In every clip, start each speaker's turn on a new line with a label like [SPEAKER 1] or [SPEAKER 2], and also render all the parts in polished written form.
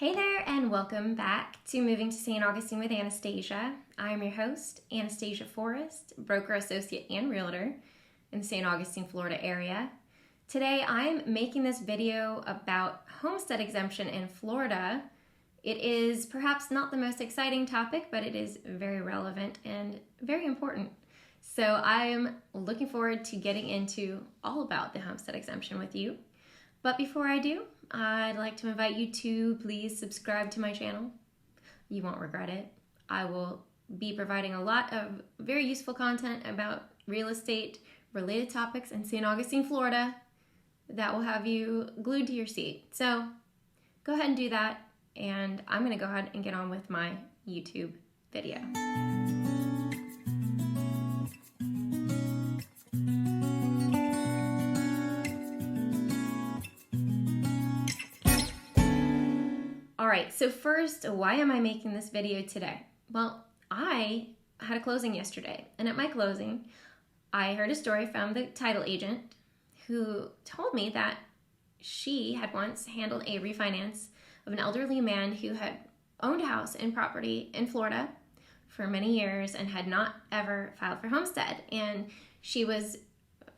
[SPEAKER 1] Hey there, and welcome back to Moving to St. Augustine with Anastasia. I'm your host, Anastasia Forrest, broker associate and realtor in the St. Augustine, Florida area. Today I'm making this video about homestead exemption in Florida. It is perhaps not the most exciting topic, but it is very relevant and very important. So I'm looking forward to getting into all about the homestead exemption with you. But before I do, I'd like to invite you to please subscribe to my channel. You won't regret it. I will be providing a lot of very useful content about real estate related topics in St. Augustine, Florida that will have you glued to your seat. So go ahead and do that, and I'm going to go ahead and get on with my YouTube video. Alright, so first, why am I making this video today? Well, I had a closing yesterday, and at my closing, I heard a story from the title agent who told me that she had once handled a refinance of an elderly man who had owned a house and property in Florida for many years and had not ever filed for homestead. And she was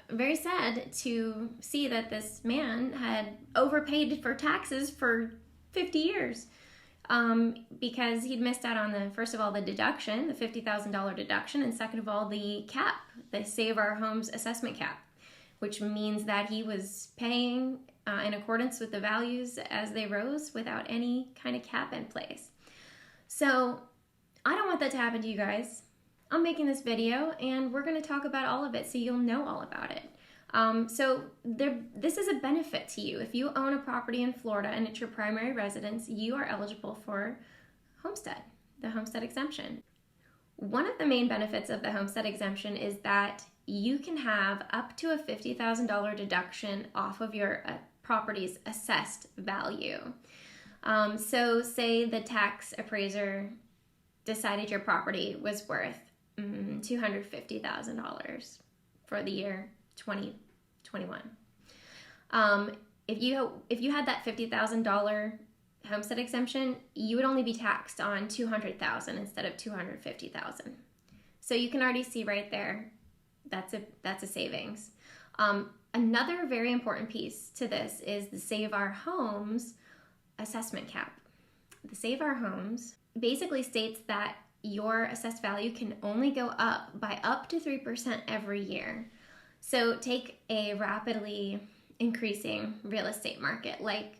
[SPEAKER 1] very sad to see that this man had overpaid for taxes for 50 years because he'd missed out on first of all, the deduction, the $50,000 deduction, and second of all, the cap, the Save Our Homes assessment cap, which means that he was paying in accordance with the values as they rose without any kind of cap in place. So I don't want that to happen to you guys. I'm making this video and we're going to talk about all of it so you'll know all about it. This is a benefit to you. If you own a property in Florida and it's your primary residence, you are eligible for homestead, the homestead exemption. One of the main benefits of the homestead exemption is that you can have up to a $50,000 deduction off of your property's assessed value. So say the tax appraiser decided your property was worth $250,000 for the year 2021. If you had that $50,000 homestead exemption, you would only be taxed on $200,000 instead of $250,000. So you can already see right there, that's a savings. Another very important piece to this is the Save Our Homes assessment cap. The Save Our Homes basically states that your assessed value can only go up by up to 3% every year. So take a rapidly increasing real estate market like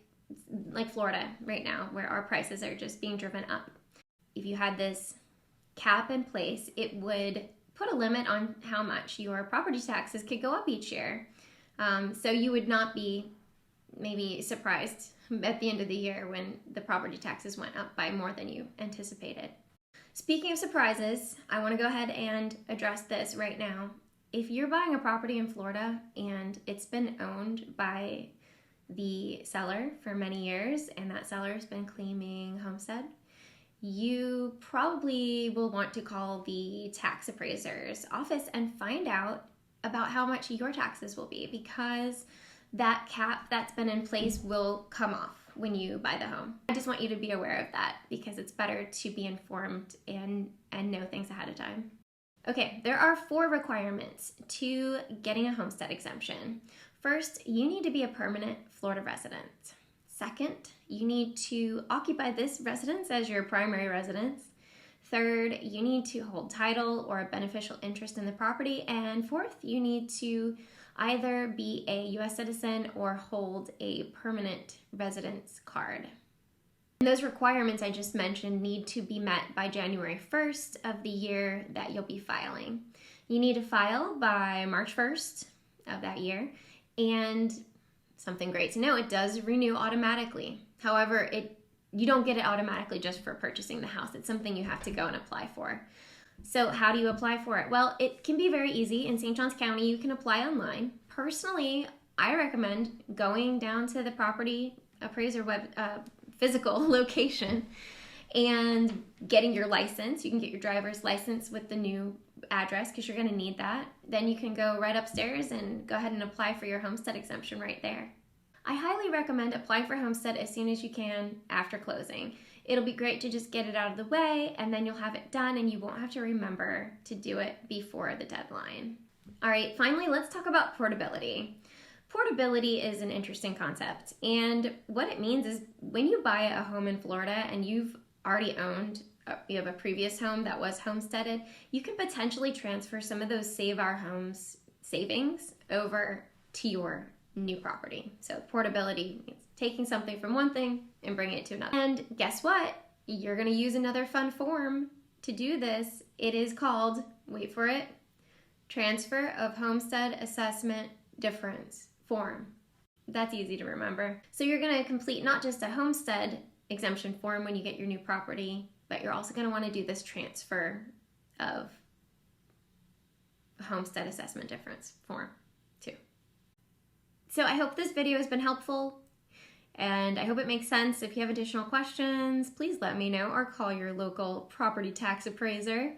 [SPEAKER 1] Florida right now, where our prices are just being driven up. If you had this cap in place, it would put a limit on how much your property taxes could go up each year. So you would not be maybe surprised at the end of the year when the property taxes went up by more than you anticipated. Speaking of surprises, I want to go ahead and address this right now. If you're buying a property in Florida and it's been owned by the seller for many years and that seller has been claiming homestead, you probably will want to call the tax appraiser's office and find out about how much your taxes will be, because that cap that's been in place will come off when you buy the home. I just want you to be aware of that because it's better to be informed and know things ahead of time. Okay, there are 4 requirements to getting a homestead exemption. First, you need to be a permanent Florida resident. Second, you need to occupy this residence as your primary residence. Third, you need to hold title or a beneficial interest in the property. And fourth, you need to either be a U.S. citizen or hold a permanent residence card. And those requirements I just mentioned need to be met by January 1st of the year that you'll be filing. You need to file by March 1st of that year, and something great to know, it does renew automatically. However, you don't get it automatically just for purchasing the house. It's something you have to go and apply for. So how do you apply for it? Well, it can be very easy. In St. Johns County, you can apply online. Personally, I recommend going down to the property appraiser physical location and getting your license. You can get your driver's license with the new address because you're going to need that. Then you can go right upstairs and go ahead and apply for your homestead exemption right there. I highly recommend applying for Homestead as soon as you can after closing. It'll be great to just get it out of the way, and then you'll have it done and you won't have to remember to do it before the deadline. All right, finally, let's talk about portability. Portability is an interesting concept, and what it means is when you buy a home in Florida and you've already owned, you have a previous home that was homesteaded, you can potentially transfer some of those Save Our Homes savings over to your new property. So portability means taking something from one thing and bringing it to another. And guess what? You're going to use another fun form to do this. It is called, wait for it, Transfer of Homestead Assessment Difference form. That's easy to remember. So you're going to complete not just a homestead exemption form when you get your new property, but you're also going to want to do this transfer of homestead assessment difference form too. So I hope this video has been helpful, and I hope it makes sense. If you have additional questions, please let me know or call your local property tax appraiser.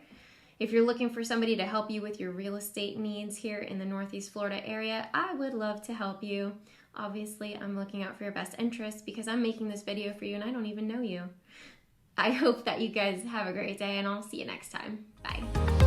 [SPEAKER 1] If you're looking for somebody to help you with your real estate needs here in the Northeast Florida area, I would love to help you. Obviously, I'm looking out for your best interest because I'm making this video for you and I don't even know you. I hope that you guys have a great day, and I'll see you next time. Bye.